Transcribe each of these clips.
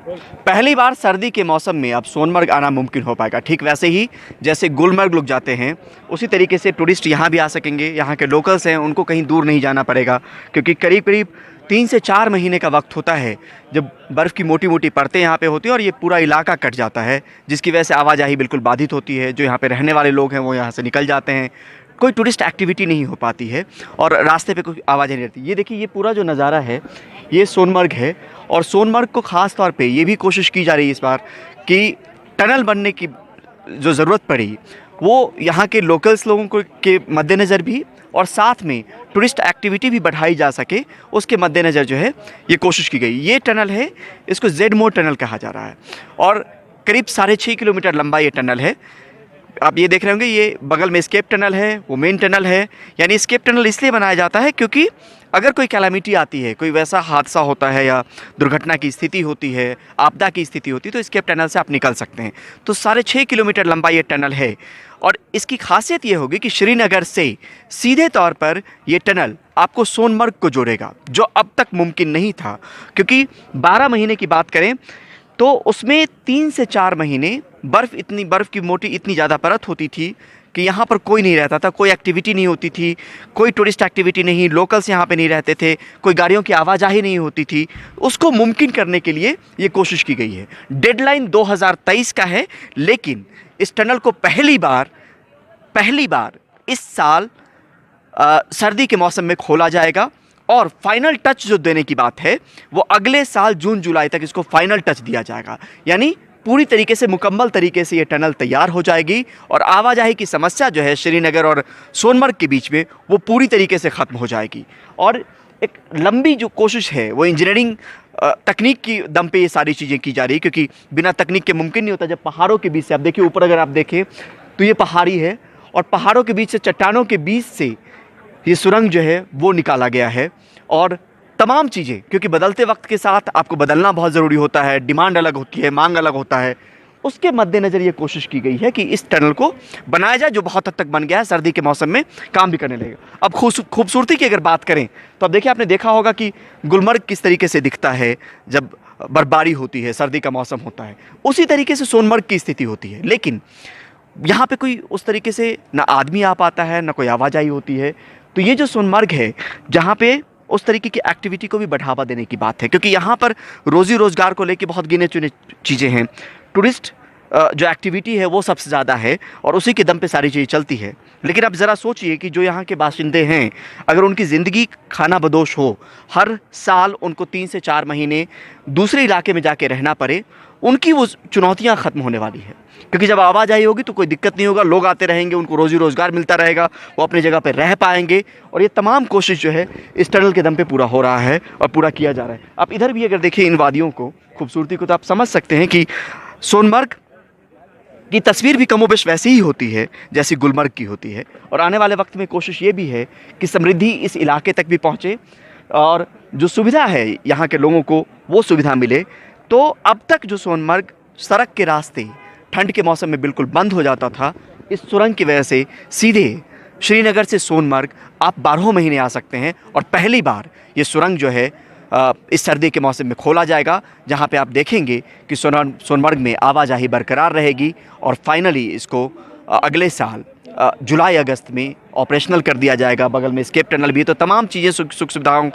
पहली बार सर्दी के मौसम में अब सोनमर्ग आना मुमकिन हो पाएगा। ठीक वैसे ही जैसे गुलमर्ग लोग जाते हैं, उसी तरीके से टूरिस्ट यहाँ भी आ सकेंगे। यहाँ के लोकल्स हैं, उनको कहीं दूर नहीं जाना पड़ेगा, क्योंकि करीब करीब 3 से 4 महीने का वक्त होता है जब बर्फ़ की मोटी मोटी परतें यहाँ पे होती हैं और ये पूरा इलाका कट जाता है, जिसकी वजह से आवाजाही बिल्कुल बाधित होती है। जो यहाँ पे रहने वाले लोग हैं वो यहाँ से निकल जाते हैं, कोई टूरिस्ट एक्टिविटी नहीं हो पाती है और रास्ते पे कोई आवाज़ नहीं रहती। ये देखिए, ये पूरा जो नज़ारा है ये सोनमर्ग है। और सोनमर्ग को ख़ास तौर पे ये भी कोशिश की जा रही है इस बार कि टनल बनने की जो ज़रूरत पड़ी वो यहाँ के लोकल्स लोगों को के मद्देनज़र भी, और साथ में टूरिस्ट एक्टिविटी भी बढ़ाई जा सके, उसके मद्देनज़र जो है ये कोशिश की गई। ये टनल है, इसको जेड मोड़ टनल कहा जा रहा है और करीब 6.5 किलोमीटर लंबा ये टनल है। आप ये देख रहे होंगे, ये बगल में स्केप टनल है, वो मेन टनल है। यानी स्केप टनल इसलिए बनाया जाता है क्योंकि अगर कोई कैलामिटी आती है, कोई वैसा हादसा होता है या दुर्घटना की स्थिति होती है, आपदा की स्थिति होती है, तो स्केप टनल से आप निकल सकते हैं। तो 6.5 किलोमीटर लंबा ये टनल है और इसकी खासियत ये होगी कि श्रीनगर से सीधे तौर पर ये टनल आपको सोनमर्ग को जोड़ेगा, जो अब तक मुमकिन नहीं था। क्योंकि 12 महीने की बात करें तो उसमें 3 से 4 महीने बर्फ़ की मोटी इतनी ज़्यादा परत होती थी कि यहाँ पर कोई नहीं रहता था, कोई एक्टिविटी नहीं होती थी, कोई टूरिस्ट एक्टिविटी नहीं, लोकल्स यहाँ पे नहीं रहते थे, कोई गाड़ियों की आवाजाही नहीं होती थी। उसको मुमकिन करने के लिए ये कोशिश की गई है। डेडलाइन 2023 का है, लेकिन इस टनल को पहली बार इस साल सर्दी के मौसम में खोला जाएगा और फाइनल टच जो देने की बात है वो अगले साल जून जुलाई तक इसको फाइनल टच दिया जाएगा। यानी पूरी तरीके से मुकम्मल तरीके से ये टनल तैयार हो जाएगी और आवाजाही की समस्या जो है श्रीनगर और सोनमर्ग के बीच में वो पूरी तरीके से ख़त्म हो जाएगी। और एक लंबी जो कोशिश है वो इंजीनियरिंग तकनीक की दम पे ये सारी चीज़ें की जा रही है, क्योंकि बिना तकनीक के मुमकिन नहीं होता। जब पहाड़ों के बीच से आप देखिए, ऊपर अगर आप देखें तो ये पहाड़ी है और पहाड़ों के बीच से, चट्टानों के बीच से ये सुरंग जो है वो निकाला गया है। और तमाम चीज़ें, क्योंकि बदलते वक्त के साथ आपको बदलना बहुत ज़रूरी होता है, डिमांड अलग होती है, मांग अलग होता है, उसके मद्देनज़र ये कोशिश की गई है कि इस टनल को बनाया जाए, जो बहुत हद तक बन गया है, सर्दी के मौसम में काम भी करने लगेगा। अब खूबसूरती की अगर बात करें तो अब देखिए, आपने देखा होगा कि गुलमर्ग किस तरीके से दिखता है जब बर्फबारी होती है, सर्दी का मौसम होता है, उसी तरीके से सोनमर्ग की स्थिति होती है। लेकिन यहाँ पे कोई उस तरीके से ना आदमी आ पाता है, ना कोई आवाजाही होती है। तो ये जो सोनमर्ग है, जहाँ पे उस तरीके की एक्टिविटी को भी बढ़ावा देने की बात है, क्योंकि यहाँ पर रोज़ी रोज़गार को लेके बहुत गिने चुने चीज़ें हैं। टूरिस्ट जो एक्टिविटी है वो सबसे ज़्यादा है और उसी के दम पे सारी चीज़ें चलती है। लेकिन अब ज़रा सोचिए कि जो यहाँ के बाशिंदे हैं, अगर उनकी ज़िंदगी खाना बदोश हो, हर साल उनको 3 से 4 महीने दूसरे इलाके में जाके रहना पड़े, उनकी वो चुनौतियाँ ख़त्म होने वाली है। क्योंकि जब आवाजाही होगी तो कोई दिक्कत नहीं होगा, लोग आते रहेंगे, उनको रोज़ी रोज़गार मिलता रहेगा, वो अपनी जगह पर रह पाएंगे। और ये तमाम कोशिश जो है इस टनल के दम पे पूरा हो रहा है और पूरा किया जा रहा है। आप इधर भी अगर देखें इन वादियों को, खूबसूरती को, तो आप समझ सकते हैं कि सोनमर्ग की तस्वीर भी कमोबेश वैसी ही होती है जैसी गुलमर्ग की होती है। और आने वाले वक्त में कोशिश ये भी है कि समृद्धि इस इलाके तक भी पहुँचे और जो सुविधा है यहाँ के लोगों को वो सुविधा मिले। तो अब तक जो सोनमर्ग सड़क के रास्ते ठंड के मौसम में बिल्कुल बंद हो जाता था, इस सुरंग की वजह से सीधे श्रीनगर से सोनमर्ग आप 12 महीने आ सकते हैं। और पहली बार ये सुरंग जो है इस सर्दी के मौसम में खोला जाएगा, जहां पे आप देखेंगे कि सोनमर्ग में आवाजाही बरकरार रहेगी और फाइनली इसको अगले साल जुलाई अगस्त में ऑपरेशनल कर दिया जाएगा। बगल में स्केप टनल भी है, तो तमाम चीज़ें सुख सुविधाओं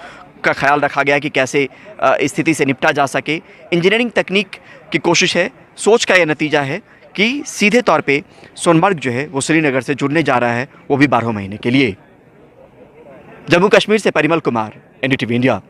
का ख्याल रखा गया कि कैसे स्थिति से निपटा जा सके। इंजीनियरिंग तकनीक की कोशिश है, सोच का यह नतीजा है कि सीधे तौर पे सोनमर्ग जो है वो श्रीनगर से जुड़ने जा रहा है, वो भी 12 महीने के लिए। जम्मू कश्मीर से परिमल कुमार, NDTV इंडिया।